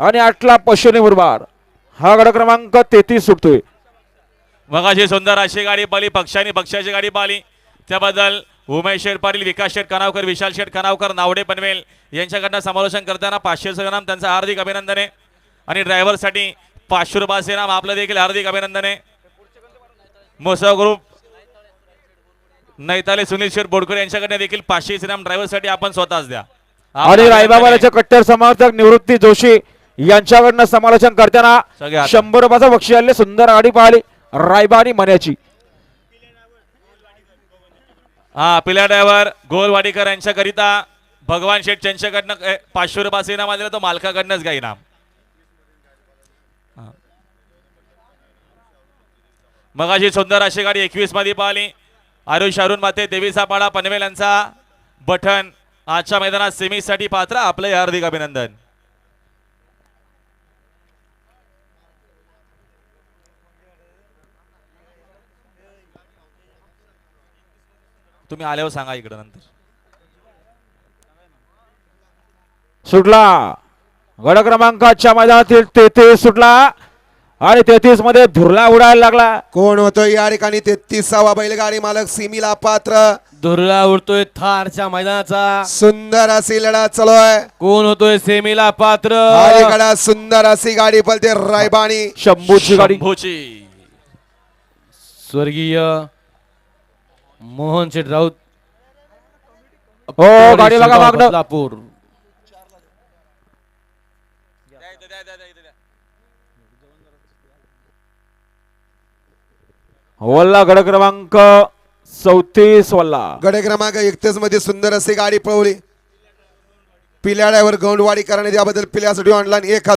आणि 8ला पश्चिमी मुरबाड हा गड क्रमांक 33 सुटतोय। मगाशी सुंदर अशी गाडी पाली, पक्षाने पक्षाची गाडी पाली, त्याबद्दल उमेश शेठ पाटील, विकास शेठ कनावकर, विशाल शेठ कनावकर, नावडे पनवेल यांच्याकडनं समालोचन करताना 500 नाम त्यांचं हार्दिक अभिनंदन आहे आणि ड्रायव्हरसाठी 500 रुपयाचे नाम आपलं देखील हार्दिक अभिनंदन आहे। मोसव ग्रुप नैताले सुनील शेठ बोडकर यांच्याकडनं देखील 500 नाम ड्रायव्हरसाठी आपण स्वतःच द्या। आणि रायबाबाचे कट्टर समर्थक निवृत्ती जोशी यांच्याकडनं समालोचन करताना सगळे हात. 100 रुपयाचं बक्षीस आले। सुंदर गाडी पाहिली रायबा आणि मन्याची। हा पिल्या ड्रायव्हर गोलवाडीकर यांच्याकरिता भगवान शेठ यांच्याकडनं 500 रुपयाचे इनाम आलेलं, तो मालकाकडनंच घ्या इनाम। मगाशी सुंदर अशी गाडी 21 मध्ये पाहिली, आरुष अरुण माते देवीचा पाडा पनवेल यांचा बटन आजच्या मैदानात सेमीसाठी पात्र, आपले हार्दिक अभिनंदन। तुम्ही आल्यावर सांगा इकडे नंतर। सुटला गड क्रमांकाच्या मैदानातील 33 सुटला आणि 33 मध्ये धुरला उडायला लागला। कोण होतोय या ठिकाणी 33वा बैलगाडी मालक सिमीला पात्र, धुरळा उडतोय थारच्या मैदानाचा, सुंदर अशी लढत चालू आहे। कोण होतोय सेमीला पात्र, अलीकडे सुंदर अशी गाडी पळते रायबाणी शंभूची गाडी। शंभूची स्वर्गीय मोहन शेठ राऊत हो गाडी बघा मागणं। बदलापूर वल्ला गड क्रमांक 34 वल्ला गडे क्रमांक 31 मध्ये सुंदर अशी गाडी पळवली। पिल्या ड्रायव्हर गौंडवाडी करण्यात याबद्दल पिल्यासाठी ऑनलाईन 1000